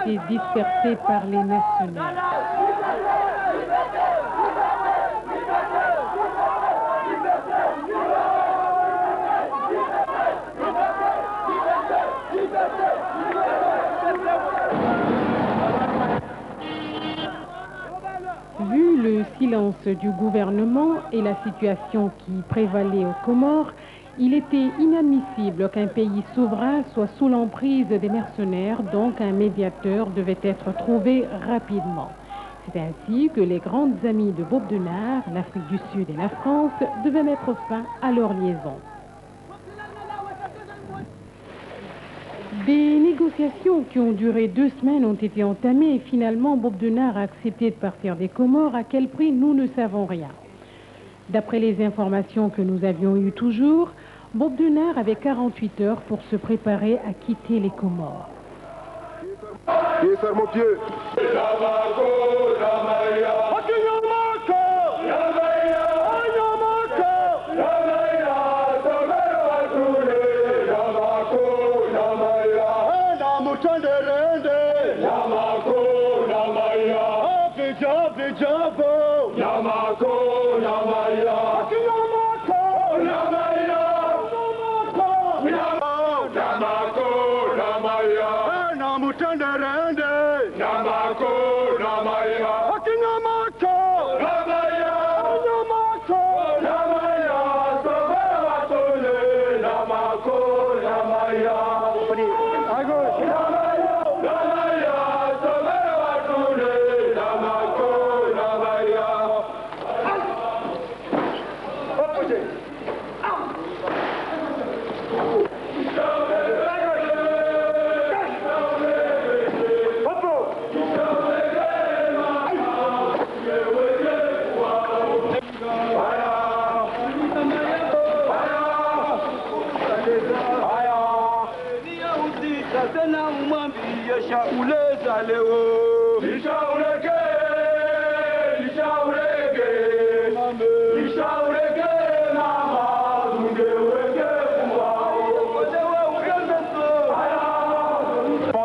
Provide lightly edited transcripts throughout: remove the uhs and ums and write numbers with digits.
été dispersés par les mercenaires. Vu le silence du gouvernement et la situation qui prévalait aux Comores, il était inadmissible qu'un pays souverain soit sous l'emprise des mercenaires, donc un médiateur devait être trouvé rapidement. C'est ainsi que les grandes amies de Bob Denard, l'Afrique du Sud et la France, devaient mettre fin à leur liaison. Des négociations qui ont duré 2 semaines ont été entamées et finalement Bob Denard a accepté de partir des Comores. À quel prix, nous ne savons rien. D'après les informations que nous avions eues toujours, Bob Denard avait 48 heures pour se préparer à quitter les Comores. Pied ferme au pied.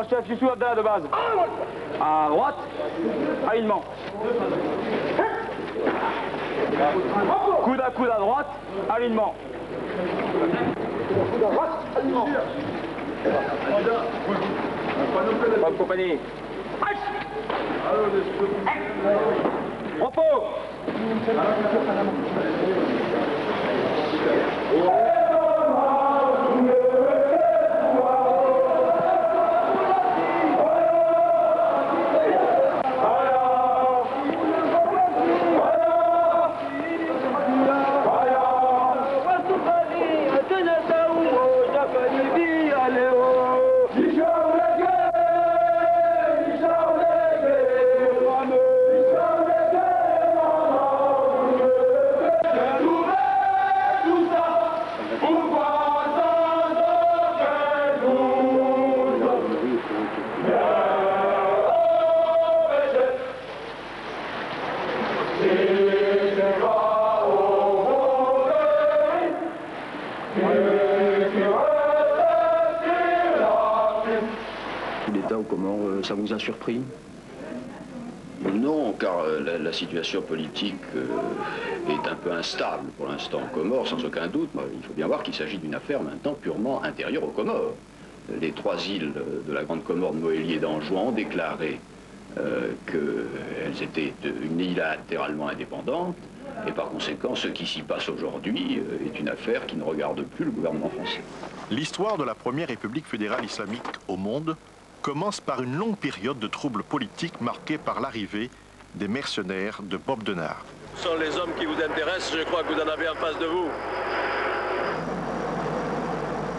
Chef, je suis Abdallah de base. À droite, alignement. Coude à droite, alignement. Coude à droite, alignement. Pas de compagnie. Repos. L'État aux Comores, ça vous a surpris? Non, car la situation politique est un peu instable pour l'instant aux Comores, sans aucun doute. Il faut bien voir qu'il s'agit d'une affaire maintenant purement intérieure aux Comores. Les 3 îles de la Grande Comore de Mohéli et d'Anjouan ont déclaré qu'elles étaient unilatéralement indépendantes, et par conséquent, ce qui s'y passe aujourd'hui est une affaire qui ne regarde plus le gouvernement français. L'histoire de la première République fédérale islamique au monde commence par une longue période de troubles politiques marquée par l'arrivée des mercenaires de Bob Denard. Ce sont les hommes qui vous intéressent, je crois que vous en avez en face de vous.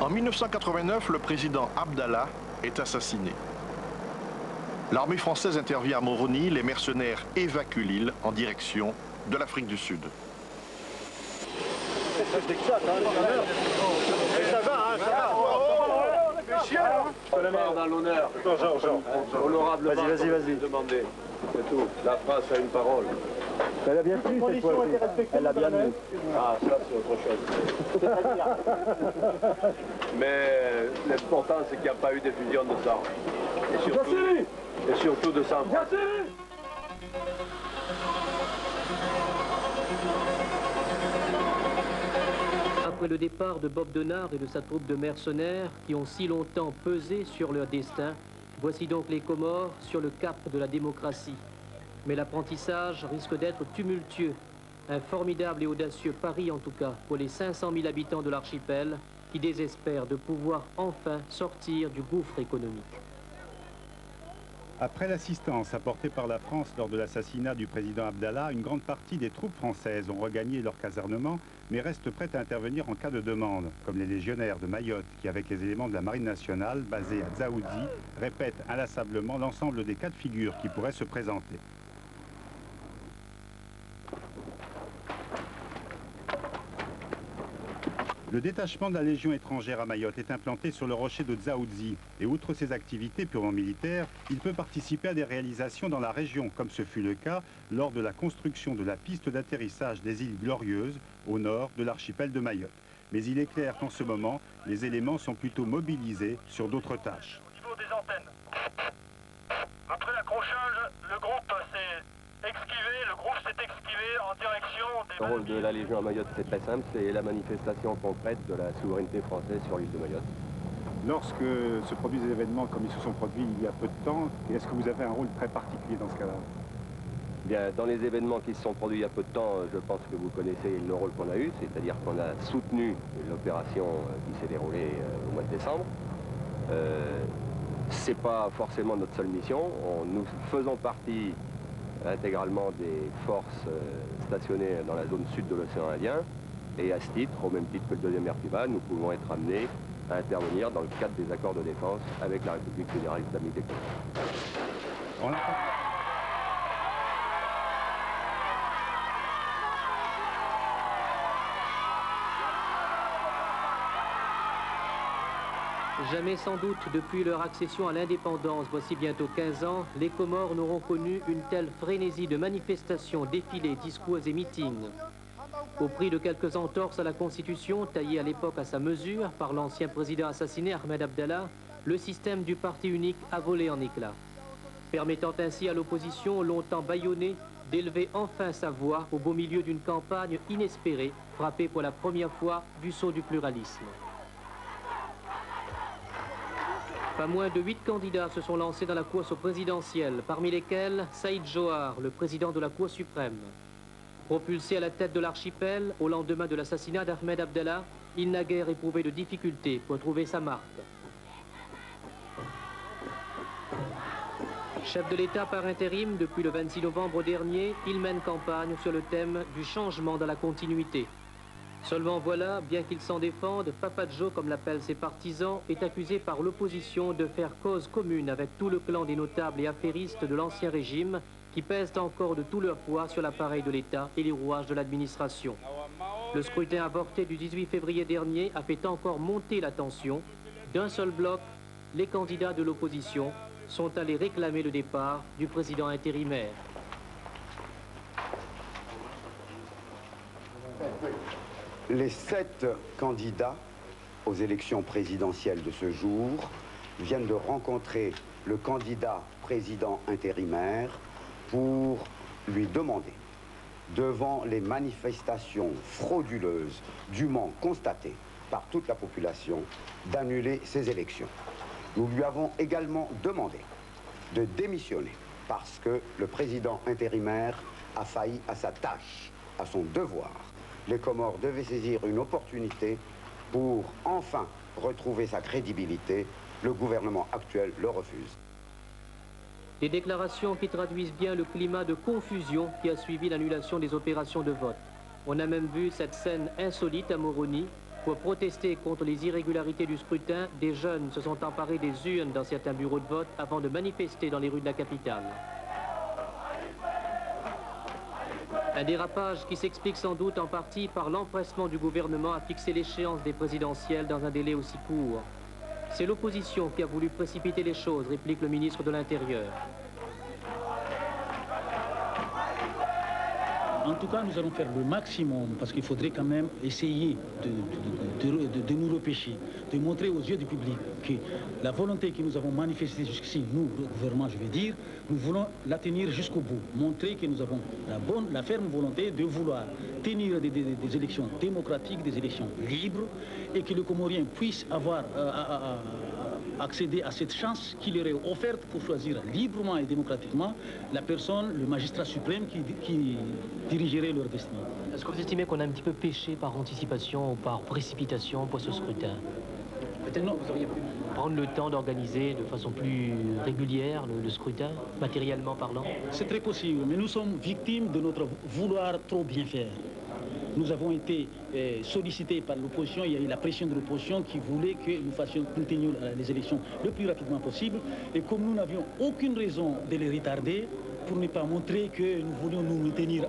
En 1989, le président Abdallah est assassiné. L'armée française intervient à Moroni, les mercenaires évacuent l'île en direction de l'Afrique du Sud. Je pars dans l'honneur. Honorablement, vas-y. Demandez. C'est tout. La France a une parole. Elle a bien plu cette fois. Elle a bien plu. Ah, ça c'est autre chose. Mais l'important, c'est qu'il n'y a pas eu d'effusion de sang. Et surtout de sang. Après le départ de Bob Denard et de sa troupe de mercenaires qui ont si longtemps pesé sur leur destin, voici donc les Comores sur le cap de la démocratie. Mais l'apprentissage risque d'être tumultueux. Un formidable et audacieux pari en tout cas pour les 500 000 habitants de l'archipel qui désespèrent de pouvoir enfin sortir du gouffre économique. Après l'assistance apportée par la France lors de l'assassinat du président Abdallah, une grande partie des troupes françaises ont regagné leur casernement, mais restent prêtes à intervenir en cas de demande, comme les légionnaires de Mayotte qui, avec les éléments de la Marine nationale basés à Dzaoudzi, répètent inlassablement l'ensemble des cas de figure qui pourraient se présenter. Le détachement de la Légion étrangère à Mayotte est implanté sur le rocher de Dzaoudzi et outre ses activités purement militaires, il peut participer à des réalisations dans la région, comme ce fut le cas lors de la construction de la piste d'atterrissage des îles Glorieuses au nord de l'archipel de Mayotte. Mais il est clair qu'en ce moment, les éléments sont plutôt mobilisés sur d'autres tâches. Au niveau des antennes, après l'accrochage, le groupe s'est exquivé, en direction des... Le rôle de la Légion à Mayotte, c'est très simple, c'est la manifestation concrète de la souveraineté française sur l'île de Mayotte. Lorsque se produisent des événements comme ils se sont produits il y a peu de temps, est-ce que vous avez un rôle très particulier dans ce cas-là? Bien, dans les événements qui se sont produits il y a peu de temps, je pense que vous connaissez le rôle qu'on a eu, c'est-à-dire qu'on a soutenu l'opération qui s'est déroulée au mois de décembre. C'est pas forcément notre seule mission, nous faisons partie intégralement des forces stationnées dans la zone sud de l'océan Indien, et à ce titre, au même titre que le deuxième RPBA, nous pouvons être amenés à intervenir dans le cadre des accords de défense avec la République fédérale islamique des Comores. Jamais sans doute depuis leur accession à l'indépendance, voici bientôt 15 ans, les Comores n'auront connu une telle frénésie de manifestations, défilés, discours et meetings. Au prix de quelques entorses à la Constitution, taillée à l'époque à sa mesure par l'ancien président assassiné Ahmed Abdallah, le système du parti unique a volé en éclats, permettant ainsi à l'opposition, longtemps bâillonnée, d'élever enfin sa voix au beau milieu d'une campagne inespérée, frappée pour la première fois du sceau du pluralisme. Pas moins de 8 candidats se sont lancés dans la course au présidentiel, parmi lesquels Saïd Johar, le président de la Cour suprême. Propulsé à la tête de l'archipel, au lendemain de l'assassinat d'Ahmed Abdallah, il n'a guère éprouvé de difficultés pour trouver sa marque. Chef de l'État par intérim depuis le 26 novembre dernier, il mène campagne sur le thème du changement dans la continuité. Seulement voilà, bien qu'il s'en défende, Papa Joe, comme l'appellent ses partisans, est accusé par l'opposition de faire cause commune avec tout le clan des notables et affairistes de l'ancien régime qui pèsent encore de tout leur poids sur l'appareil de l'État et les rouages de l'administration. Le scrutin avorté du 18 février dernier a fait encore monter la tension. D'un seul bloc, les candidats de l'opposition sont allés réclamer le départ du président intérimaire. Les 7 candidats aux élections présidentielles de ce jour viennent de rencontrer le candidat président intérimaire pour lui demander, devant les manifestations frauduleuses dûment constatées par toute la population, d'annuler ces élections. Nous lui avons également demandé de démissionner parce que le président intérimaire a failli à sa tâche, à son devoir. Les Comores devaient saisir une opportunité pour enfin retrouver sa crédibilité. Le gouvernement actuel le refuse. Des déclarations qui traduisent bien le climat de confusion qui a suivi l'annulation des opérations de vote. On a même vu cette scène insolite à Moroni. Pour protester contre les irrégularités du scrutin, des jeunes se sont emparés des urnes dans certains bureaux de vote avant de manifester dans les rues de la capitale. Un dérapage qui s'explique sans doute en partie par l'empressement du gouvernement à fixer l'échéance des présidentielles dans un délai aussi court. C'est l'opposition qui a voulu précipiter les choses, réplique le ministre de l'Intérieur. En tout cas, nous allons faire le maximum parce qu'il faudrait quand même essayer de nous repêcher, de montrer aux yeux du public que la volonté que nous avons manifestée jusqu'ici, nous, le gouvernement, je vais dire, nous voulons la tenir jusqu'au bout. Montrer que nous avons la ferme volonté de vouloir tenir des élections démocratiques, des élections libres et que le Comorien puisse avoir accéder à cette chance qui leur est offerte pour choisir librement et démocratiquement la personne, le magistrat suprême qui dirigerait leur destinée. Est-ce que vous estimez qu'on a un petit peu péché par anticipation ou par précipitation pour ce scrutin? Peut-être non, vous auriez pu prendre le temps d'organiser de façon plus régulière le scrutin, matériellement parlant? C'est très possible, mais nous sommes victimes de notre vouloir trop bien faire. Nous avons été sollicités par l'opposition, il y a eu la pression de l'opposition qui voulait que nous tenions les élections le plus rapidement possible. Et comme nous n'avions aucune raison de les retarder, pour ne pas montrer que nous voulions nous tenir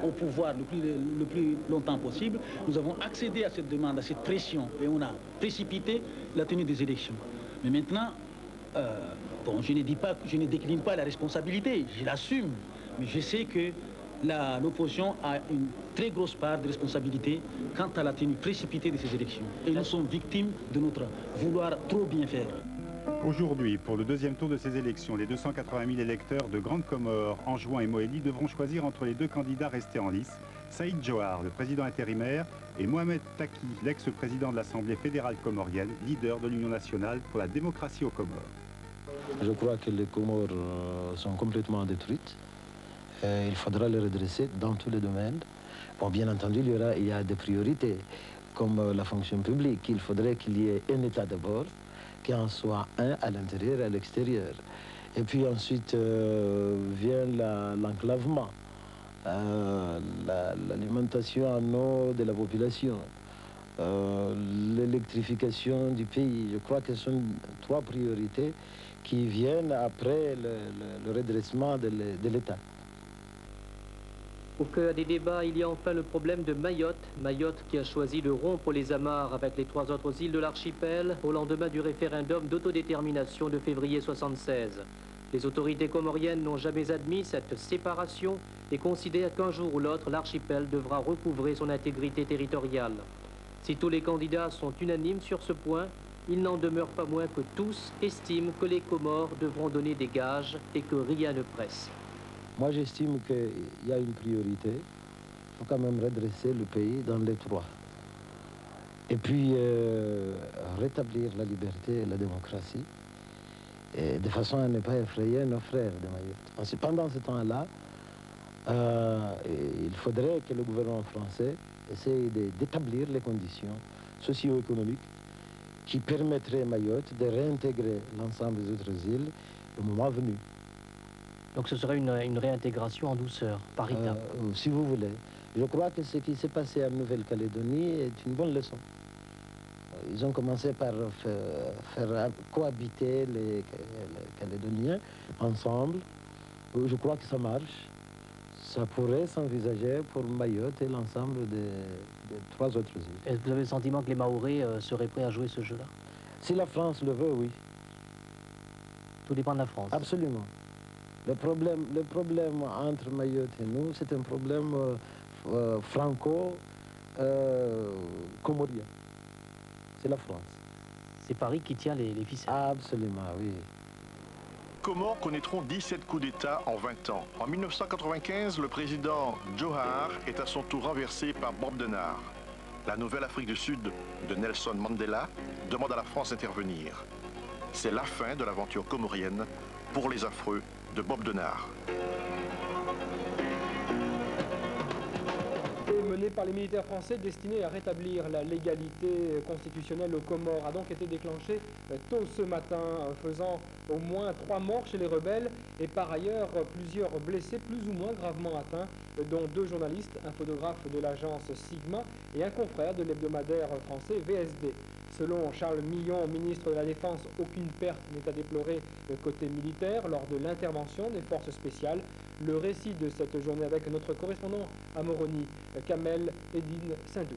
au pouvoir le plus longtemps possible, nous avons accédé à cette demande, à cette pression, et on a précipité la tenue des élections. Mais maintenant, bon, je ne décline pas la responsabilité, je l'assume, mais je sais que l'opposition a une très grosse part de responsabilité quant à la tenue précipitée de ces élections. Et nous sommes victimes de notre vouloir trop bien faire. Aujourd'hui, pour le deuxième tour de ces élections, les 280 000 électeurs de Grande Comore, Anjouan et Mohéli devront choisir entre les deux candidats restés en lice, Saïd Johar, le président intérimaire, et Mohamed Taki, l'ex-président de l'Assemblée fédérale comorienne, leader de l'Union nationale pour la démocratie aux Comores. Je crois que les Comores sont complètement détruites. Il faudra les redresser dans tous les domaines. Bon, bien entendu, il y a des priorités, comme la fonction publique. Il faudrait qu'il y ait un État d'abord, qu'il en soit un à l'intérieur et à l'extérieur. Et puis ensuite vient l'enclavement, l'alimentation en eau de la population, l'électrification du pays. Je crois que ce sont trois priorités qui viennent après le redressement de l'État. Au cœur des débats, il y a enfin le problème de Mayotte. Mayotte qui a choisi de rompre les amarres avec les trois autres îles de l'archipel au lendemain du référendum d'autodétermination de février 1976. Les autorités comoriennes n'ont jamais admis cette séparation et considèrent qu'un jour ou l'autre, l'archipel devra recouvrer son intégrité territoriale. Si tous les candidats sont unanimes sur ce point, il n'en demeure pas moins que tous estiment que les Comores devront donner des gages et que rien ne presse. Moi, j'estime qu'il y a une priorité. Il faut quand même redresser le pays dans les trois. Et puis, rétablir la liberté et la démocratie, et de façon à ne pas effrayer nos frères de Mayotte. Pendant ce temps-là, il faudrait que le gouvernement français essaye d'établir les conditions socio-économiques qui permettraient à Mayotte de réintégrer l'ensemble des autres îles au moment venu. Donc ce serait une réintégration en douceur, par étapes. Si vous voulez. Je crois que ce qui s'est passé en Nouvelle-Calédonie est une bonne leçon. Ils ont commencé par faire cohabiter les Calédoniens ensemble. Je crois que ça marche. Ça pourrait s'envisager pour Mayotte et l'ensemble des trois autres îles. Est-ce que vous avez le sentiment que les Mahorais seraient prêts à jouer ce jeu-là? Si la France le veut, oui. Tout dépend de la France. Absolument. Le problème entre Mayotte et nous, c'est un problème franco-comorien. C'est la France. C'est Paris qui tient les ficelles. Absolument, oui. Comores connaîtront 17 coups d'État en 20 ans. En 1995, le président Johar est à son tour renversé par Bob Denard. La nouvelle Afrique du Sud de Nelson Mandela demande à la France d'intervenir. C'est la fin de l'aventure comorienne pour les affreux de Bob Denard. Menée par les militaires français destinés à rétablir la légalité constitutionnelle aux Comores a donc été déclenchée tôt ce matin, faisant au moins 3 morts chez les rebelles et par ailleurs plusieurs blessés plus ou moins gravement atteints, dont 2 journalistes, un photographe de l'agence Sigma et un confrère de l'hebdomadaire français VSD. Selon Charles Millon, ministre de la Défense, aucune perte n'est à déplorer côté militaire lors de l'intervention des forces spéciales. Le récit de cette journée avec notre correspondant à Moroni, Kamel Eddine Sindou.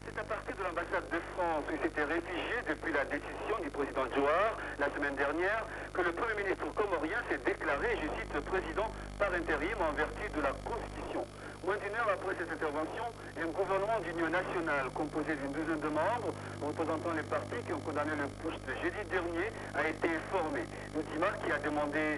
C'est à à partir de l'ambassade de France où il s'était réfugié depuis la décision du président Johar la semaine dernière que le Premier ministre comorien s'est déclaré, je cite, président par intérim en vertu de la Constitution. Moins d'une heure après cette intervention, un gouvernement d'union nationale composé d'une douzaine de membres représentant les partis qui ont condamné le putsch de jeudi dernier a été formé. L'Ultima qui a demandé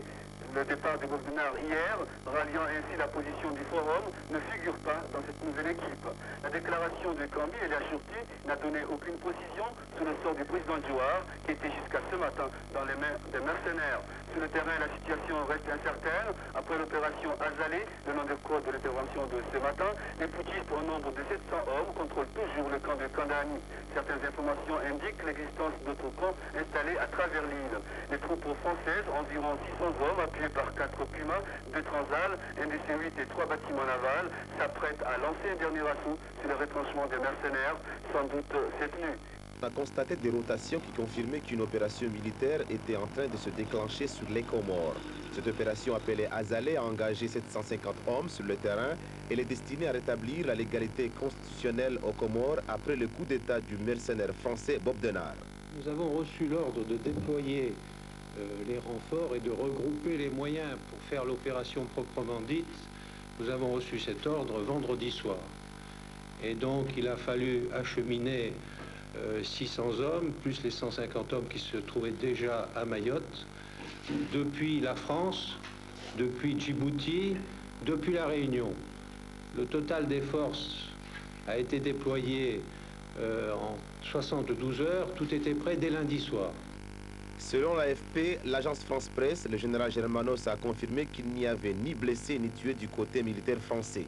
le départ de Bobdenar hier, ralliant ainsi la position du forum, ne figure pas dans cette nouvelle équipe. La déclaration de Kambi et Lachurti n'a donné aucune précision sur le sort du président Johar, qui était jusqu'à ce matin dans les mains des mercenaires. Sur le terrain, la situation reste incertaine. Après l'opération Azalé, le nom de code de l'intervention de ce matin, les putschistes au nombre de 700 hommes contrôlent toujours le camp de Kandahani. Certaines informations indiquent l'existence d'autres camps installés à travers l'île. Les troupes françaises, environ 600 hommes, appuyés par 4 Pumas, 2 Transal, un DC-8 et 3 bâtiments navals, s'apprêtent à lancer un dernier assaut sur le retranchement des mercenaires, sans doute cette nuit. On a constaté des rotations qui confirmaient qu'une opération militaire était en train de se déclencher sur les Comores. Cette opération appelée Azalé a engagé 750 hommes sur le terrain. Elle est destinée à rétablir la légalité constitutionnelle aux Comores après le coup d'État du mercenaire français Bobdenar. Nous avons reçu l'ordre de déployer les renforts et de regrouper les moyens pour faire l'opération proprement dite. Nous avons reçu cet ordre vendredi soir. Et donc il a fallu acheminer 600 hommes, plus les 150 hommes qui se trouvaient déjà à Mayotte, depuis la France, depuis Djibouti, depuis la Réunion. Le total des forces a été déployé en 72 heures, tout était prêt dès lundi soir. Selon l'AFP, l'agence France-Presse, le général Germanos a confirmé qu'il n'y avait ni blessés ni tués du côté militaire français.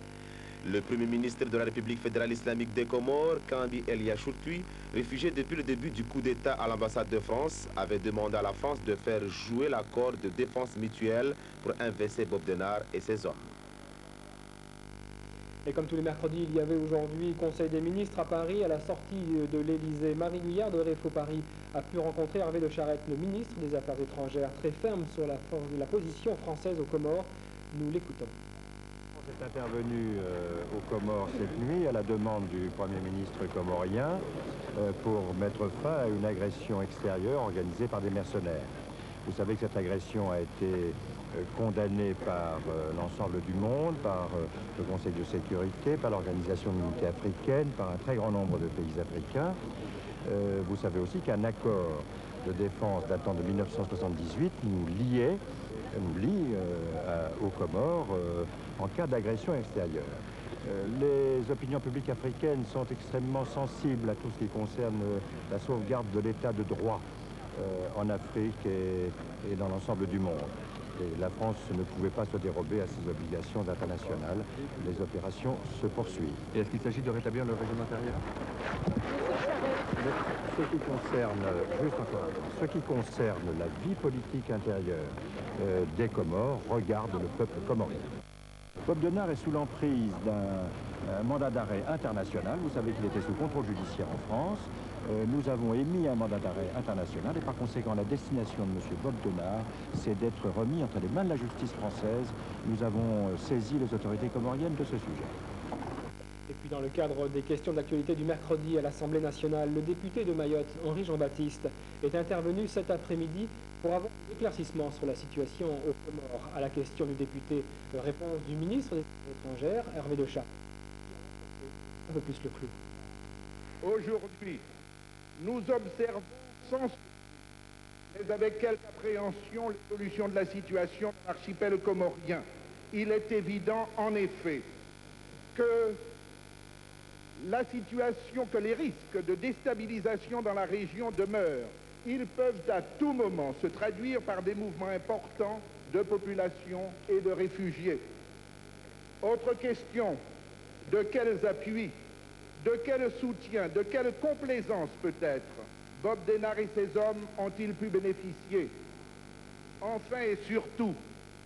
Le Premier ministre de la République fédérale islamique des Comores, Kambi El Yachurti, réfugié depuis le début du coup d'État à l'ambassade de France, avait demandé à la France de faire jouer l'accord de défense mutuelle pour investir Bobdenar et ses hommes. Et comme tous les mercredis, il y avait aujourd'hui Conseil des ministres à Paris. À la sortie de l'Élysée, Marie Guyard de Réfo Paris a pu rencontrer Hervé de Charette, le ministre des Affaires étrangères, très ferme sur la position française aux Comores. Nous l'écoutons. On est intervenu aux Comores cette nuit à la demande du Premier ministre comorien pour mettre fin à une agression extérieure organisée par des mercenaires. Vous savez que cette agression a été condamnée par l'ensemble du monde, par le Conseil de sécurité, par l'Organisation de l'Unité africaine, par un très grand nombre de pays africains. Vous savez aussi qu'un accord de défense datant de 1978 nous lie aux Comores en cas d'agression extérieure. Les opinions publiques africaines sont extrêmement sensibles à tout ce qui concerne la sauvegarde de l'état de droit en Afrique et dans l'ensemble du monde. Et la France ne pouvait pas se dérober à ses obligations internationales. Les opérations se poursuivent. Et est-ce qu'il s'agit de rétablir le régime intérieur? Ce qui concerne la vie politique intérieure des Comores regarde le peuple comorien. Bobdenar est sous l'emprise d'un mandat d'arrêt international. Vous savez qu'il était sous contrôle judiciaire en France. Nous avons émis un mandat d'arrêt international et par conséquent la destination de M. Bobdenar, c'est d'être remis entre les mains de la justice française. Nous avons saisi les autorités comoriennes de ce sujet. Et puis dans le cadre des questions d'actualité du mercredi à l'Assemblée nationale, le député de Mayotte, Henri Jean-Baptiste, est intervenu cet après-midi pour avoir un éclaircissement sur la situation aux Comores. À la question du député, réponse du ministre des Affaires étrangères, Hervé de Charette. Un peu plus le clou. Aujourd'hui, nous observons sans mais avec quelque appréhension l'évolution de la situation de l'archipel comorien. Il est évident, en effet, que les risques de déstabilisation dans la région demeurent. Ils peuvent à tout moment se traduire par des mouvements importants de population et de réfugiés. Autre question, de quels appuis, de quel soutien, de quelle complaisance peut-être Bobdenar et ses hommes ont-ils pu bénéficier? Enfin et surtout,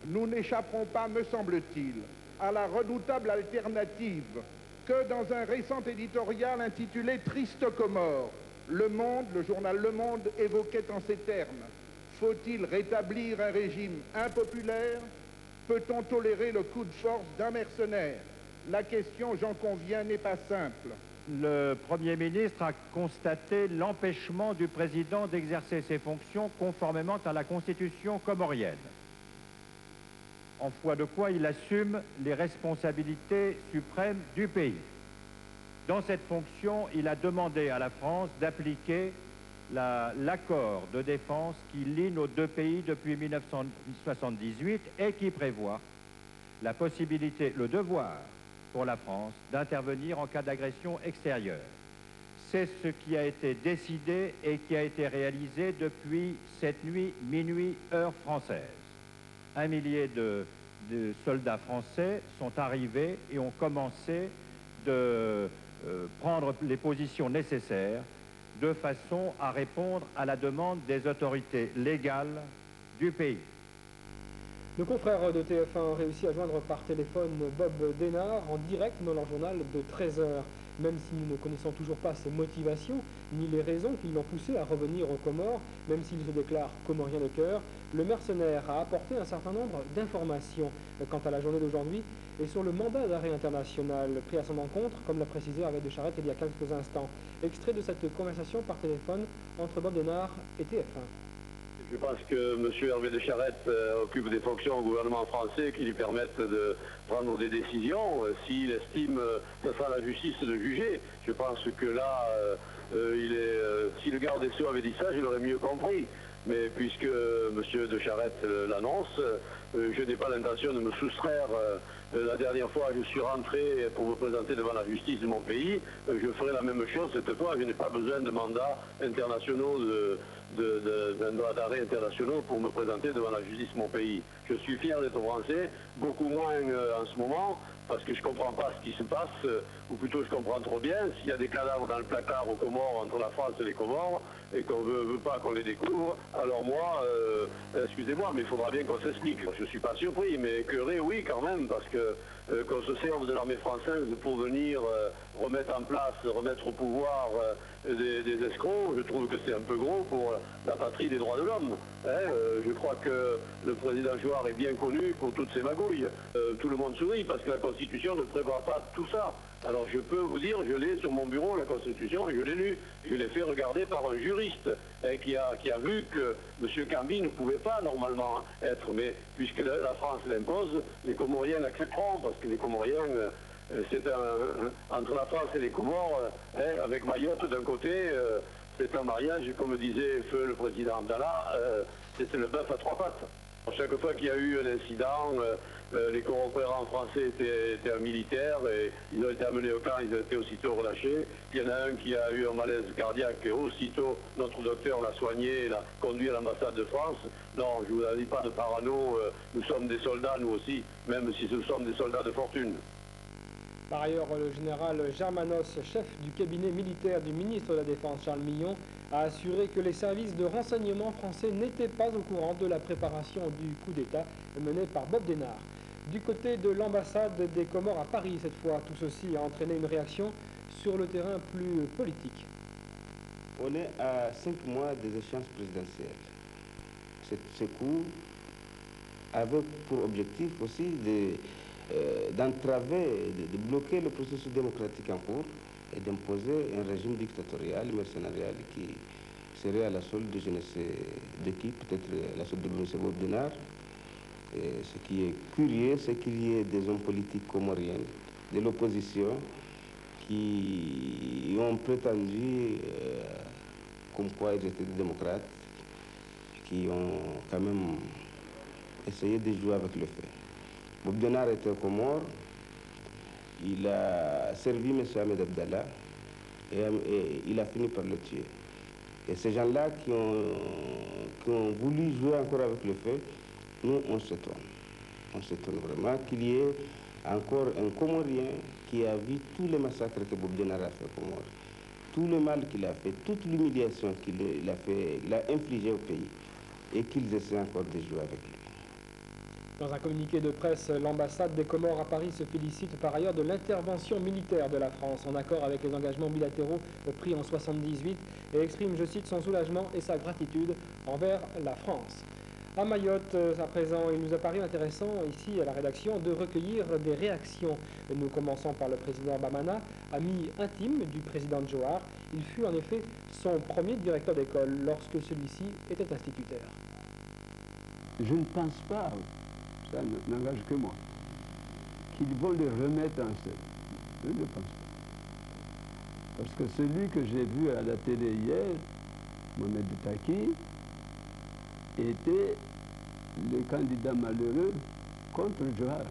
nous n'échapperons pas, me semble-t-il, à la redoutable alternative que dans un récent éditorial intitulé « Triste Comore », Le Monde, le journal Le Monde, évoquait en ces termes: faut-il rétablir un régime impopulaire? Peut-on tolérer le coup de force d'un mercenaire? La question, j'en conviens, n'est pas simple. le Premier ministre a constaté l'empêchement du président d'exercer ses fonctions conformément à la Constitution comorienne. En foi de quoi il assume les responsabilités suprêmes du pays. Dans cette fonction, il a demandé à la France d'appliquer l'accord de défense qui lie nos deux pays depuis 1978 et qui prévoit la possibilité, le devoir pour la France d'intervenir en cas d'agression extérieure. C'est ce qui a été décidé et qui a été réalisé depuis cette nuit, minuit, heure française. 1 millier de soldats français sont arrivés et ont commencé de prendre les positions nécessaires de façon à répondre à la demande des autorités légales du pays. Nos confrères de TF1 ont réussi à joindre par téléphone Bob Denard en direct dans leur journal de 13 h. Même si nous ne connaissons toujours pas ses motivations, ni les raisons qui l'ont poussé à revenir aux Comores, même s'il se déclare comorien de cœur, le mercenaire a apporté un certain nombre d'informations quant à la journée d'aujourd'hui et sur le mandat d'arrêt international pris à son encontre, comme l'a précisé Hervé de Charette il y a quelques instants. Extrait de cette conversation par téléphone entre Bob Denard et TF1. Je pense que M. Hervé de Charette occupe des fonctions au gouvernement français qui lui permettent de prendre des décisions. S'il estime que ce sera à la justice de juger, je pense que là, si le garde des Sceaux avait dit ça, je l'aurais mieux compris. Mais puisque M. de Charette l'annonce, je n'ai pas l'intention de me soustraire. La dernière fois, je suis rentré pour me présenter devant la justice de mon pays. Je ferai la même chose cette fois. Je n'ai pas besoin de mandats internationaux, d'un droit d'arrêt internationaux pour me présenter devant la justice de mon pays. Je suis fier d'être français, beaucoup moins en ce moment, parce que je ne comprends pas ce qui se passe, ou plutôt je comprends trop bien. S'il y a des cadavres dans le placard aux Comores, entre la France et les Comores, et qu'on ne veut pas qu'on les découvre, alors moi, excusez-moi, mais il faudra bien qu'on s'explique. Je ne suis pas surpris, mais écœuré, oui, quand même, parce que qu'on se serve de l'armée française pour venir remettre en place, remettre au pouvoir des escrocs, je trouve que c'est un peu gros pour la patrie des droits de l'homme. Je crois que le président Jouard est bien connu pour toutes ses magouilles. Tout le monde sourit parce que la Constitution ne prévoit pas tout ça. Alors je peux vous dire, je l'ai sur mon bureau, la Constitution, et je l'ai lu. Je l'ai fait regarder par un juriste qui a vu que M. Cambi ne pouvait pas normalement être. Mais puisque la France l'impose, les Comoriens l'accepteront, parce que les Comoriens, c'est entre la France et les Comores, avec Mayotte d'un côté, c'est un mariage, comme disait Feu le président Abdallah, c'était le bœuf à 3 pattes. Chaque fois qu'il y a eu un incident, les corps-opérants français étaient un militaire et ils ont été amenés au camp, ils ont été aussitôt relâchés. Il y en a un qui a eu un malaise cardiaque et aussitôt notre docteur l'a soigné et l'a conduit à l'ambassade de France. Non, je ne vous dis pas de parano, nous sommes des soldats nous aussi, même si nous sommes des soldats de fortune. Par ailleurs, le général Germanos, chef du cabinet militaire du ministre de la Défense Charles Millon, a assuré que les services de renseignement français n'étaient pas au courant de la préparation du coup d'État mené par Bob Denard. Du côté de l'ambassade des Comores à Paris, cette fois, tout ceci a entraîné une réaction sur le terrain plus politique. On est à 5 mois des échéances présidentielles. Ce coup avait pour objectif aussi d'entraver, de bloquer le processus démocratique en cours et d'imposer un régime dictatorial, mercenarial qui serait à la solde de je ne sais de qui, peut-être à la solde de M. Bob Denard. Et ce qui est curieux, c'est qu'il y ait des hommes politiques comoriens de l'opposition qui ont prétendu, comme quoi ils étaient des démocrates, qui ont quand même essayé de jouer avec le feu. Bob Denard était au Comore, il a servi M. Ahmed Abdallah et il a fini par le tuer. Et ces gens-là qui ont voulu jouer encore avec le feu, nous, on s'étonne. On s'étonne vraiment qu'il y ait encore un Comorien qui a vu tous les massacres que Bob Denard a fait au Comore, tout le mal qu'il a fait, toute l'humiliation qu'il a infligée au pays, et qu'ils essaient encore de jouer avec lui. Dans un communiqué de presse, l'ambassade des Comores à Paris se félicite par ailleurs de l'intervention militaire de la France en accord avec les engagements bilatéraux pris en 1978 et exprime, je cite, son soulagement et sa gratitude envers la France. À Mayotte, à présent, il nous a paru intéressant ici à la rédaction de recueillir des réactions. Nous commençons par le président Bamana, ami intime du président Johar. Il fut en effet son premier directeur d'école lorsque celui-ci était instituteur. Je ne pense pas, ça n'engage que moi, qu'ils vont le remettre en scène. Je ne pense pas. Parce que celui que j'ai vu à la télé hier, Mohamed Taki, était le candidat malheureux contre Johar.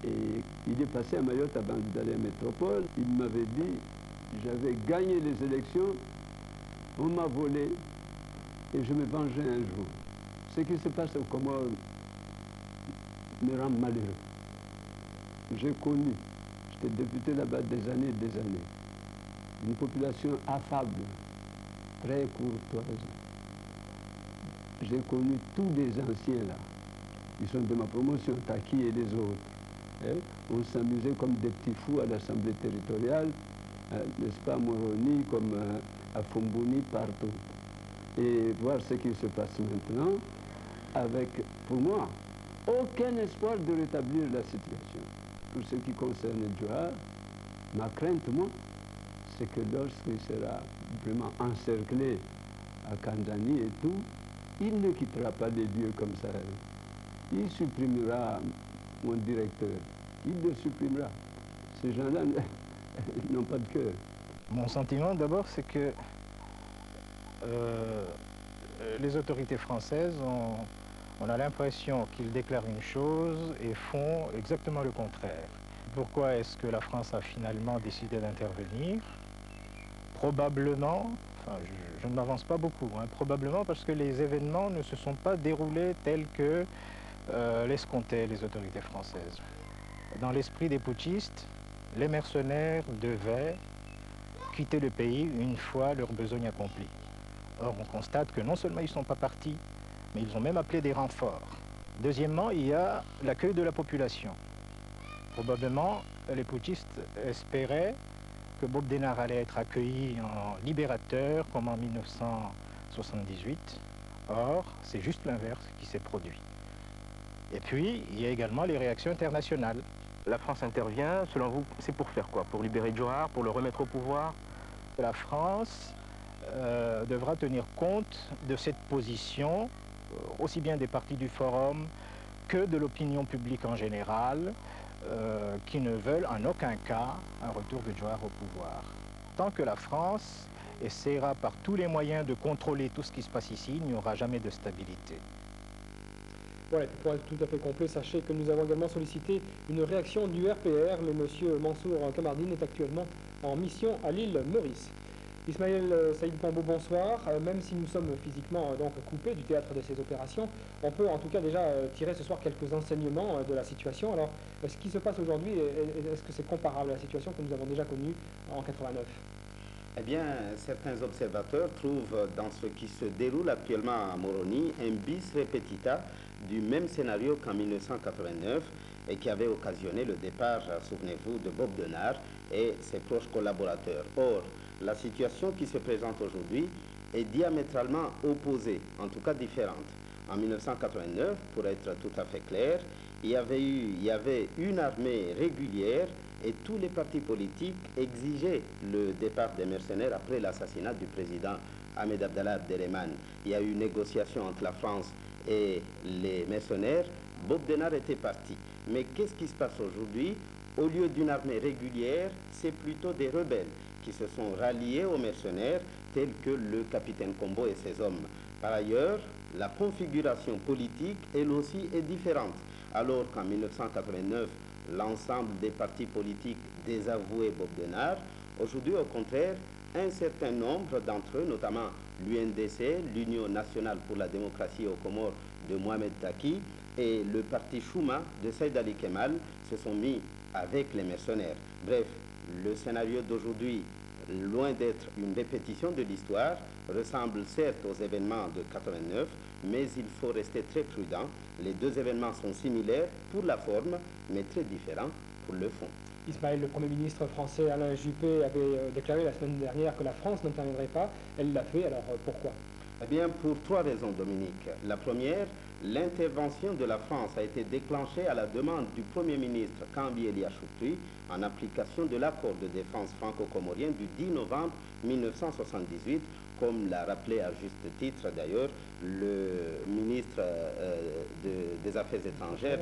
Et il est passé à Mayotte avant d'aller à Métropole. Il m'avait dit, j'avais gagné les élections, on m'a volé et je me vengerai un jour. Ce qui se passe aux Comores me rend malheureux. J'ai connu, j'étais député là-bas des années et des années, une population affable, très courtoise. J'ai connu tous les anciens là. Ils sont de ma promotion, Taki et les autres. Hein? On s'amusait comme des petits fous à l'Assemblée territoriale, n'est-ce pas, à Moroni, comme à Fumbouni, partout. Et voir ce qui se passe maintenant, avec, pour moi, aucun espoir de rétablir la situation. Pour ce qui concerne Johar, ma crainte, moi, c'est que lorsqu'il sera vraiment encerclé à Kanzani et tout, il ne quittera pas les lieux comme ça. Il supprimera mon directeur. Il le supprimera. Ces gens-là n'ont pas de cœur. Mon sentiment, d'abord, c'est que les autorités françaises, on a l'impression qu'ils déclarent une chose et font exactement le contraire. Pourquoi est-ce que la France a finalement décidé d'intervenir? Probablement, enfin, je ne m'avance pas beaucoup, hein, probablement parce que les événements ne se sont pas déroulés tels que l'escomptaient les autorités françaises. Dans l'esprit des putschistes, les mercenaires devaient quitter le pays une fois leur besogne accomplie. Or, on constate que non seulement ils ne sont pas partis, mais ils ont même appelé des renforts. Deuxièmement, il y a l'accueil de la population. Probablement, les putschistes espéraient que Bob Denard allait être accueilli en libérateur comme en 1978. Or, c'est juste l'inverse qui s'est produit. Et puis, il y a également les réactions internationales. La France intervient, selon vous, c'est pour faire quoi? Pour libérer Johar, pour le remettre au pouvoir? La France devra tenir compte de cette position, aussi bien des partis du Forum que de l'opinion publique en général, qui ne veulent en aucun cas un retour de Johar au pouvoir. Tant que la France essaiera par tous les moyens de contrôler tout ce qui se passe ici, il n'y aura jamais de stabilité. Voilà, pour être tout à fait complet, sachez que nous avons également sollicité une réaction du RPR, mais M. Mansour Kamardine est actuellement en mission à l'île Maurice. Ismaël Saïd Pambo, bonsoir. Même si nous sommes physiquement donc coupés du théâtre de ces opérations, on peut en tout cas déjà tirer ce soir quelques enseignements de la situation. Alors, ce qui se passe aujourd'hui, est-ce que c'est comparable à la situation que nous avons déjà connue en 89 ? Eh bien, certains observateurs trouvent dans ce qui se déroule actuellement à Moroni un bis repetita du même scénario qu'en 1989 et qui avait occasionné le départ, souvenez-vous, de Bob Denard et ses proches collaborateurs. Or, la situation qui se présente aujourd'hui est diamétralement opposée, en tout cas différente. En 1989, pour être tout à fait clair, il y avait une armée régulière et tous les partis politiques exigeaient le départ des mercenaires après l'assassinat du président Ahmed Abdallah Abdelrahman. Il y a eu une négociation entre la France et les mercenaires. Bob Denard était parti. Mais qu'est-ce qui se passe aujourd'hui? Au lieu d'une armée régulière, c'est plutôt des rebelles qui se sont ralliés aux mercenaires, tels que le capitaine Combo et ses hommes. Par ailleurs, la configuration politique, elle aussi, est différente. Alors qu'en 1989, l'ensemble des partis politiques désavouaient Bob Denard, aujourd'hui, au contraire, un certain nombre d'entre eux, notamment l'UNDC, l'Union nationale pour la démocratie aux Comores de Mohamed Taki, et le parti Chouma de Saïd Ali Kemal, se sont mis avec les mercenaires. Bref, le scénario d'aujourd'hui, loin d'être une répétition de l'histoire, ressemble certes aux événements de 89, mais il faut rester très prudent. Les deux événements sont similaires pour la forme, mais très différents pour le fond. Ismaël, le Premier ministre français Alain Juppé avait déclaré la semaine dernière que la France n'interviendrait pas. Elle l'a fait, alors pourquoi? Eh bien, pour 3 raisons, Dominique. La première, l'intervention de la France a été déclenchée à la demande du Premier ministre Kambi Eliashoutoui en application de l'accord de défense franco-comorien du 10 novembre 1978, comme l'a rappelé à juste titre d'ailleurs le ministre des Affaires étrangères,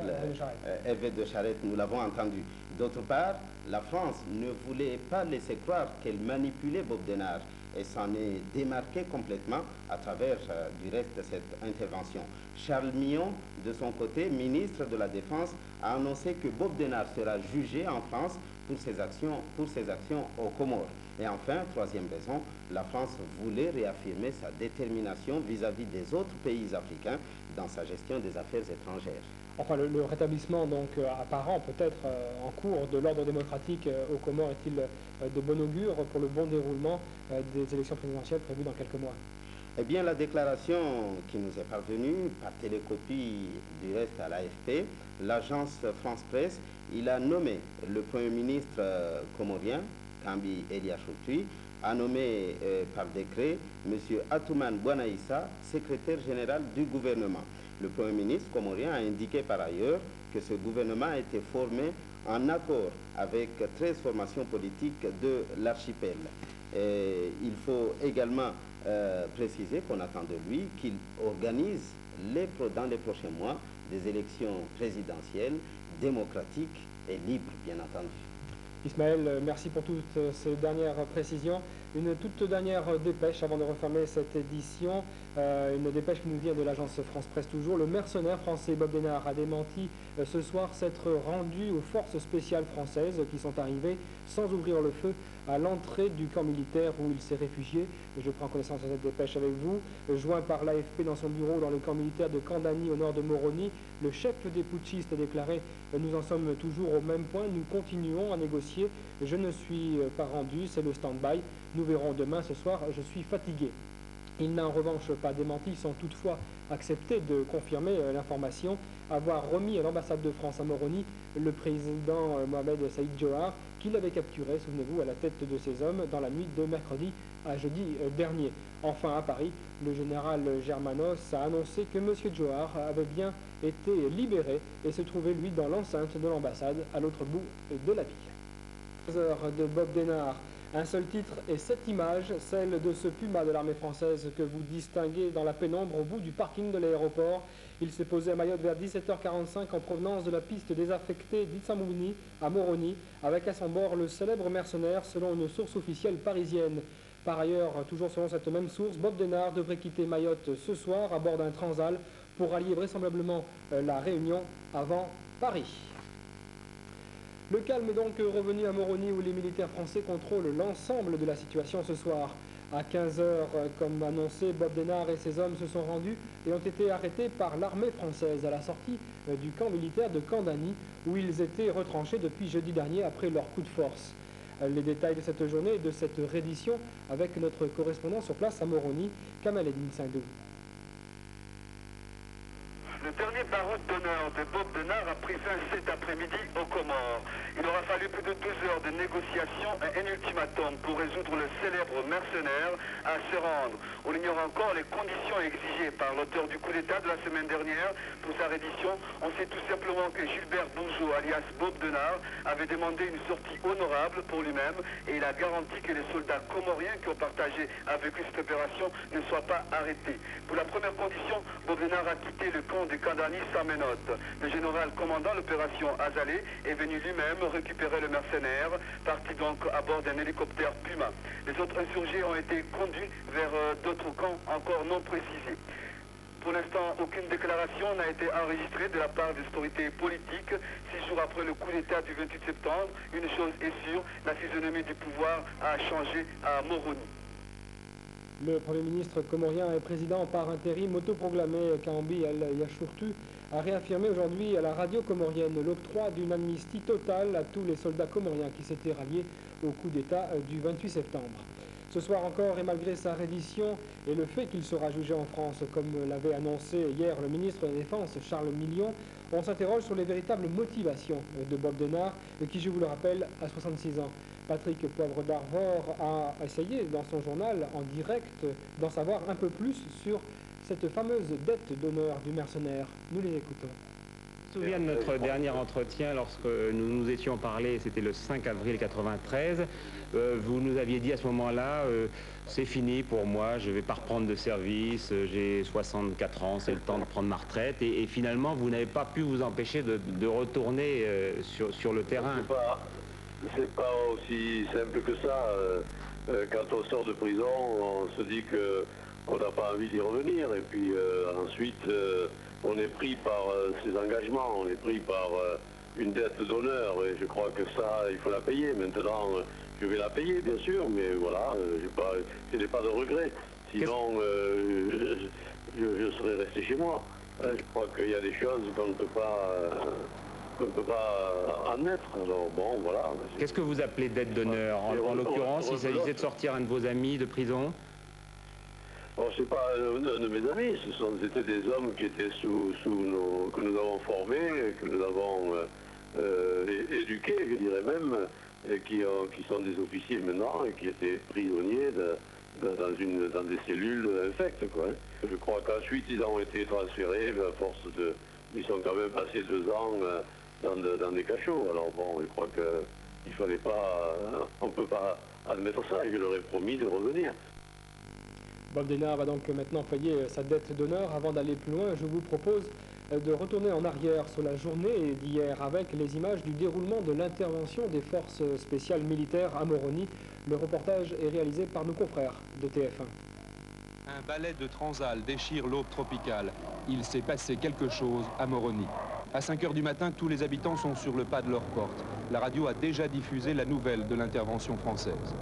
Hervé de Charette, nous l'avons entendu. D'autre part, la France ne voulait pas laisser croire qu'elle manipulait Bob Denard et s'en est démarqué complètement à travers du reste de cette intervention. Charles Millon, de son côté, ministre de la Défense, a annoncé que Bob Denard sera jugé en France pour ses actions aux Comores. Et enfin, troisième raison, la France voulait réaffirmer sa détermination vis-à-vis des autres pays africains dans sa gestion des affaires étrangères. Enfin, le rétablissement donc apparent peut-être en cours de l'ordre démocratique aux Comores est-il de bon augure pour le bon déroulement des élections présidentielles prévues dans quelques mois? Eh bien, la déclaration qui nous est parvenue par télécopie du reste à l'AFP, l'agence France Presse, il a nommé le Premier ministre comorien, Kambi Eliashoutoui, a nommé par décret M. Atoumane Bouanaïssa, secrétaire général du gouvernement. Le Premier ministre comorien a indiqué par ailleurs que ce gouvernement a été formé en accord avec 13 formations politiques de l'archipel. Il faut également préciser qu'on attend de lui qu'il organise dans les prochains mois des élections présidentielles démocratiques et libres, bien entendu. Ismaël, merci pour toutes ces dernières précisions. Une toute dernière dépêche avant de refermer cette édition, une dépêche qui nous vient de l'agence France Presse toujours. Le mercenaire français Bob Denard a démenti ce soir s'être rendu aux forces spéciales françaises qui sont arrivées sans ouvrir le feu à l'entrée du camp militaire où il s'est réfugié. Je prends connaissance de cette dépêche avec vous. Joint par l'AFP dans son bureau dans le camp militaire de Kandani au nord de Moroni, le chef des putschistes a déclaré « Nous en sommes toujours au même point, nous continuons à négocier. Je ne suis pas rendu, c'est le stand-by. Nous verrons demain, ce soir, je suis fatigué ». Il n'a en revanche pas démenti, sans toutefois accepter de confirmer l'information, avoir remis à l'ambassade de France à Moroni le président Mohamed Saïd Johar, qu'il avait capturé, souvenez-vous, à la tête de ses hommes dans la nuit de mercredi à jeudi dernier. Enfin, à Paris, le général Germanos a annoncé que M. Johar avait bien été libéré et se trouvait, lui, dans l'enceinte de l'ambassade à l'autre bout de la ville. 15 heures de Bob Denard. Un seul titre et 7 images, celle de ce Puma de l'armée française que vous distinguez dans la pénombre au bout du parking de l'aéroport. Il s'est posé à Mayotte vers 17h45 en provenance de la piste désaffectée d'Itsamouni à Moroni, avec à son bord le célèbre mercenaire selon une source officielle parisienne. Par ailleurs, toujours selon cette même source, Bob Denard devrait quitter Mayotte ce soir à bord d'un Transal pour allier vraisemblablement la Réunion avant Paris. Le calme est donc revenu à Moroni où les militaires français contrôlent l'ensemble de la situation ce soir. À 15h, comme annoncé, Bob Denard et ses hommes se sont rendus et ont été arrêtés par l'armée française à la sortie du camp militaire de Kandani où ils étaient retranchés depuis jeudi dernier après leur coup de force. Les détails de cette journée et de cette reddition avec notre correspondant sur place à Moroni, Kamel Eddin Sindou. Le dernier baroud d'honneur de Bob Denard a pris fin cet après-midi aux Comores. Il aura fallu plus de 2 heures de négociations et un ultimatum pour résoudre le célèbre mercenaire à se rendre. On ignore encore les conditions exigées par l'auteur du coup d'État de la semaine dernière pour sa reddition. On sait tout simplement que Gilbert Bourgeot, alias Bob Denard, avait demandé une sortie honorable pour lui-même et il a garanti que les soldats comoriens qui ont partagé avec lui cette opération ne soient pas arrêtés. Pour la première condition, Bob Denard a quitté le camp de Kandani sans menottes. Le général commandant l'opération Azalé est venu lui-même récupérer le mercenaire, parti donc à bord d'un hélicoptère Puma. Les autres insurgés ont été conduits vers d'autres camps encore non précisés. Pour l'instant, aucune déclaration n'a été enregistrée de la part des autorités politiques. 6 jours après le coup d'État du 28 septembre, une chose est sûre, la physionomie du pouvoir a changé à Moroni. Le Premier ministre comorien et président par intérim autoproclamé Kambi Eliashoutoui a réaffirmé aujourd'hui à la radio comorienne l'octroi d'une amnistie totale à tous les soldats comoriens qui s'étaient ralliés au coup d'État du 28 septembre. Ce soir encore, et malgré sa reddition et le fait qu'il sera jugé en France, comme l'avait annoncé hier le ministre de la Défense Charles Millon, On s'interroge sur les véritables motivations de Bob Denard, qui, je vous le rappelle, a 66 ans. Patrick Poivre d'Arvor a essayé dans son journal, en direct, d'en savoir un peu plus sur cette fameuse dette d'honneur du mercenaire. Nous les écoutons. Je me souviens de notre dernier entretien lorsque nous nous étions parlé, c'était le 5 avril 93. Vous nous aviez dit à ce moment-là, c'est fini pour moi, je ne vais pas reprendre de service, j'ai 64 ans, c'est le temps de prendre ma retraite. Et finalement, vous n'avez pas pu vous empêcher de retourner sur le terrain. C'est pas aussi simple que ça. Quand on sort de prison, on se dit qu'on n'a pas envie d'y revenir. Et puis ensuite, on est pris par ses engagements, on est pris par une dette d'honneur. Et je crois que ça, il faut la payer. Maintenant, je vais la payer, bien sûr, mais voilà, je n'ai pas de regrets. Sinon, je serais resté chez moi. Je crois qu'il y a des choses qu'on ne peut pas admettre. Alors bon, voilà. Qu'est-ce que vous appelez dette d'honneur? En l'occurrence, il s'agissait de sortir un de vos amis de prison? Bon, c'est pas un de mes amis, c'était des hommes qui étaient que nous avons formés, que nous avons éduqués, je dirais même, et qui sont des officiers maintenant et qui étaient prisonniers dans des cellules infectes, quoi. Je crois qu'ensuite ils ont été transférés, à force de... Ils sont quand même passés 2 ans dans des cachots. Alors bon, je crois qu'il fallait pas... on ne peut pas admettre ça, et je leur ai promis de revenir. Bob Denard va donc maintenant payer sa dette d'honneur. Avant d'aller plus loin, je vous propose de retourner en arrière sur la journée d'hier avec les images du déroulement de l'intervention des forces spéciales militaires à Moroni. Le reportage est réalisé par nos confrères de TF1. Un balai de Transal déchire l'aube tropicale. Il s'est passé quelque chose à Moroni. À 5 h du matin, tous les habitants sont sur le pas de leur porte. La radio a déjà diffusé la nouvelle de l'intervention française.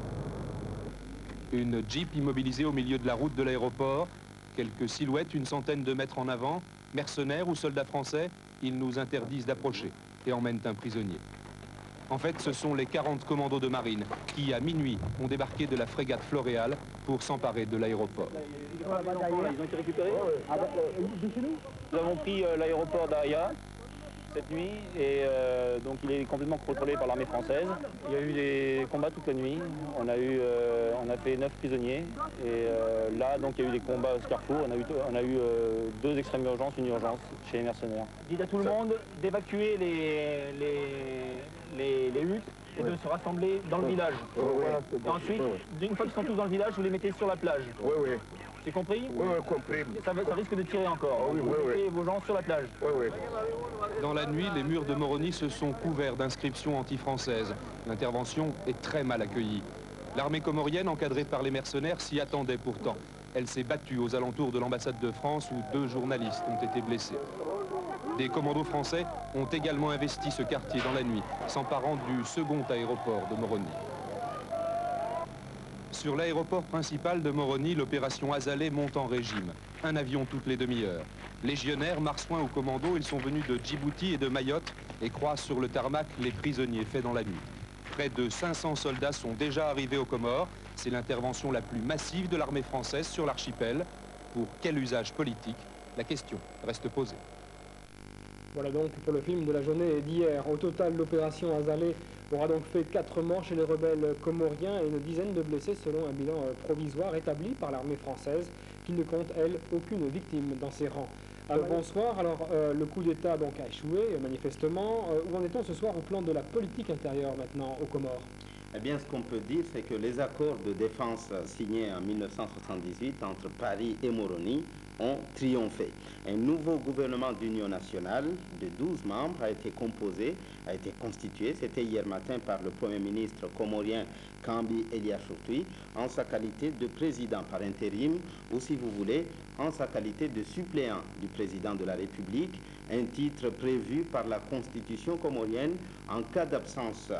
Une Jeep immobilisée au milieu de la route de l'aéroport, quelques silhouettes une centaine de mètres en avant, mercenaires ou soldats français, ils nous interdisent d'approcher et emmènent un prisonnier. En fait, ce sont les 40 commandos de marine qui, à minuit, ont débarqué de la frégate Floréal pour s'emparer de l'aéroport. Ils ont été récupérés de chez nous. Nous avons pris l'aéroport d'Aria cette nuit et donc il est complètement contrôlé par l'armée française. Il y a eu des combats toute la nuit. On a fait 9 prisonniers et là donc il y a eu des combats au Carrefour. On a eu 2 extrêmes urgences, une urgence chez les mercenaires. Dites à tout le monde d'évacuer les huttes et de se rassembler dans le village. Et ensuite, une fois qu'ils sont tous dans le village, vous les mettez sur la plage. C'est compris? Oui, compris. Ça risque de tirer encore. Vous mettez vos gens sur la plage. Dans la nuit, les murs de Moroni se sont couverts d'inscriptions anti-françaises. L'intervention est très mal accueillie. L'armée comorienne, encadrée par les mercenaires, s'y attendait pourtant. Elle s'est battue aux alentours de l'ambassade de France où 2 journalistes ont été blessés. Des commandos français ont également investi ce quartier dans la nuit, s'emparant du second aéroport de Moroni. Sur l'aéroport principal de Moroni, l'opération Azalée monte en régime. Un avion toutes les demi-heures. Légionnaires, marsouins ou commandos, ils sont venus de Djibouti et de Mayotte et croisent sur le tarmac les prisonniers faits dans la nuit. Près de 500 soldats sont déjà arrivés aux Comores. C'est l'intervention la plus massive de l'armée française sur l'archipel. Pour quel usage politique? La question reste posée. Voilà donc pour le film de la journée d'hier. Au total, l'opération Azalée aura donc fait 4 morts chez les rebelles comoriens et une dizaine de blessés selon un bilan provisoire établi par l'armée française qui ne compte, elle, aucune victime dans ses rangs. Bonsoir. Alors, le coup d'État donc a échoué, manifestement. Où en est-on ce soir au plan de la politique intérieure maintenant aux Comores? Eh bien, ce qu'on peut dire, c'est que les accords de défense signés en 1978 entre Paris et Moroni ont triomphé. Un nouveau gouvernement d'union nationale de 12 membres a été constitué. C'était hier matin par le Premier ministre comorien Kambi Eliashouti en sa qualité de président par intérim ou, si vous voulez, en sa qualité de suppléant du président de la République, un titre prévu par la constitution comorienne en cas d'absence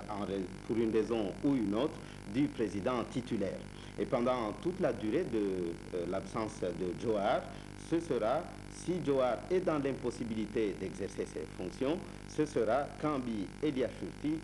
pour une raison ou une autre du président titulaire. Et pendant toute la durée de l'absence de Johar, ce sera, si Johar est dans l'impossibilité d'exercer ses fonctions, ce sera Kambi Eliashouti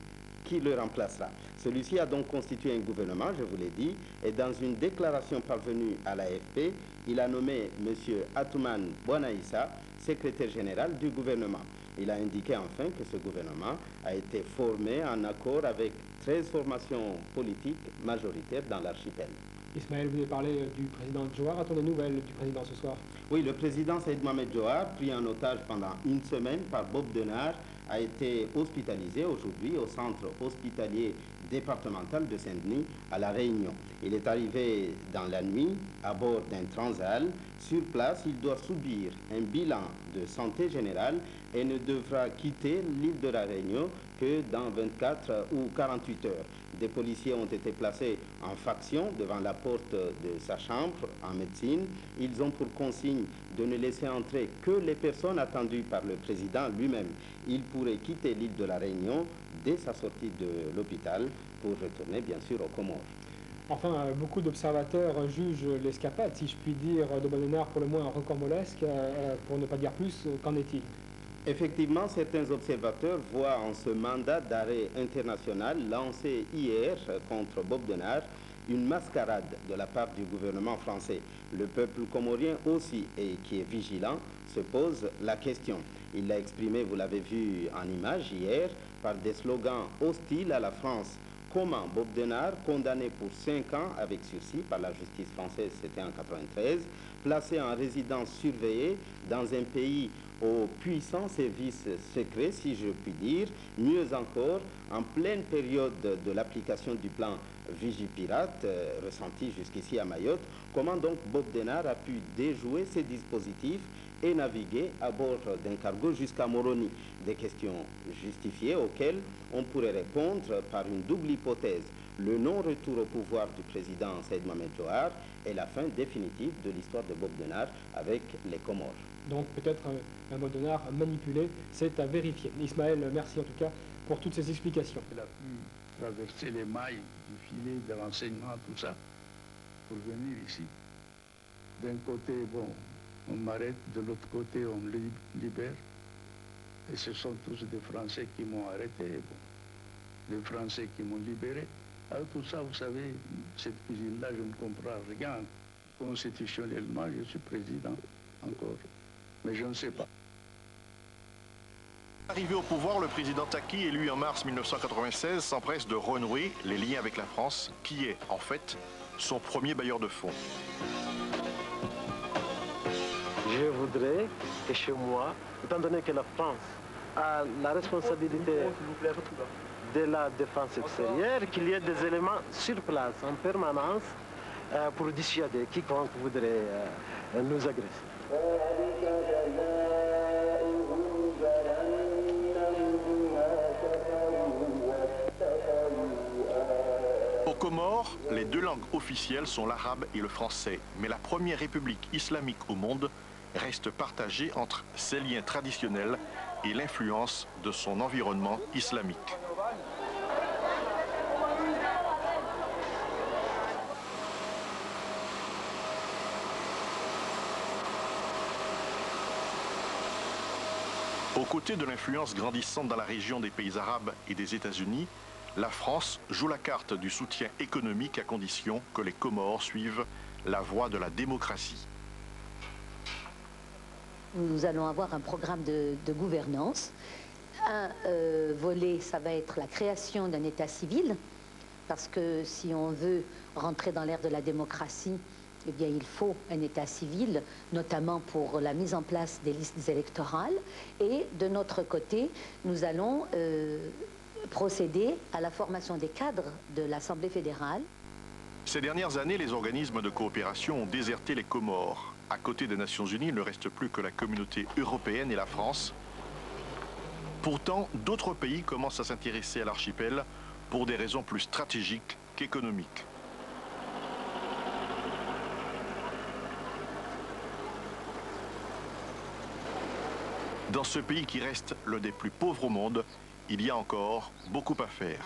qui le remplacera. Celui-ci a donc constitué un gouvernement, je vous l'ai dit, et dans une déclaration parvenue à l'AFP, il a nommé M. Atoumane Bouanaïssa secrétaire général du gouvernement. Il a indiqué enfin que ce gouvernement a été formé en accord avec 13 formations politiques majoritaires dans l'archipel. Ismaël, vous avez parlé du président Johar. A-t-on des nouvelles du président ce soir? Oui, le président Saïd Mohamed Johar, pris en otage pendant une semaine par Bob Denard, a été hospitalisé aujourd'hui au centre hospitalier départemental de Saint-Denis à La Réunion. Il est arrivé dans la nuit à bord d'un Transal. Sur place, il doit subir un bilan de santé générale et ne devra quitter l'île de La Réunion que dans 24 ou 48 heures. Des policiers ont été placés en faction devant la porte de sa chambre en médecine. Ils ont pour consigne de ne laisser entrer que les personnes attendues par le président lui-même. Il pourrait quitter l'île de La Réunion dès sa sortie de l'hôpital pour retourner bien sûr aux Comores. Enfin, beaucoup d'observateurs jugent l'escapade, si je puis dire, de Bob Denard pour le moins rocambolesque, pour ne pas dire plus. Qu'en est-il? Effectivement, certains observateurs voient en ce mandat d'arrêt international lancé hier contre Bob Denard une mascarade de la part du gouvernement français. Le peuple comorien aussi, et qui est vigilant, se pose la question. Il l'a exprimé, vous l'avez vu en image hier, par des slogans hostiles à la France. Comment Bob Denard, condamné pour 5 ans avec sursis par la justice française, c'était en 1993, placé en résidence surveillée dans un pays aux puissants services secrets, si je puis dire, mieux encore, en pleine période de l'application du plan Vigipirate, ressenti jusqu'ici à Mayotte, comment donc Bob Denard a pu déjouer ces dispositifs et naviguer à bord d'un cargo jusqu'à Moroni? Des questions justifiées auxquelles on pourrait répondre par une double hypothèse: le non-retour au pouvoir du président Saïd Mohamed Johar et la fin définitive de l'histoire de Bob Denard avec les Comores. Donc peut-être un Bob Denard manipulé, c'est à vérifier. Ismaël, merci en tout cas pour toutes ces explications. Il a pu traverser les mailles du filet de renseignement, tout ça, pour venir ici. D'un côté, bon, on m'arrête, de l'autre côté, on me libère. Et ce sont tous des Français qui m'ont arrêté, bon, des Français qui m'ont libéré. Alors tout ça, vous savez, cette cuisine-là, je ne comprends rien. Constitutionnellement, je suis président encore, mais je ne sais pas. Arrivé au pouvoir, le président Taki, élu en mars 1996, s'empresse de renouer les liens avec la France, qui est, en fait, son premier bailleur de fonds. Je voudrais que chez moi, étant donné que la France a la responsabilité de la défense extérieure, qu'il y ait des éléments sur place en permanence pour dissuader quiconque voudrait nous agresser. Aux Comores, les deux langues officielles sont l'arabe et le français, mais la première république islamique au monde reste partagée entre ses liens traditionnels et l'influence de son environnement islamique. Aux côtés de l'influence grandissante dans la région des pays arabes et des États-Unis, la France joue la carte du soutien économique à condition que les Comores suivent la voie de la démocratie. Nous allons avoir un programme de gouvernance. Un volet, ça va être la création d'un État civil, parce que si on veut rentrer dans l'ère de la démocratie, eh bien, il faut un État civil, notamment pour la mise en place des listes électorales. Et de notre côté, nous allons procéder à la formation des cadres de l'Assemblée fédérale. Ces dernières années, les organismes de coopération ont déserté les Comores. À côté des Nations Unies, il ne reste plus que la communauté européenne et la France. Pourtant, d'autres pays commencent à s'intéresser à l'archipel pour des raisons plus stratégiques qu'économiques. Dans ce pays qui reste l'un des plus pauvres au monde, il y a encore beaucoup à faire.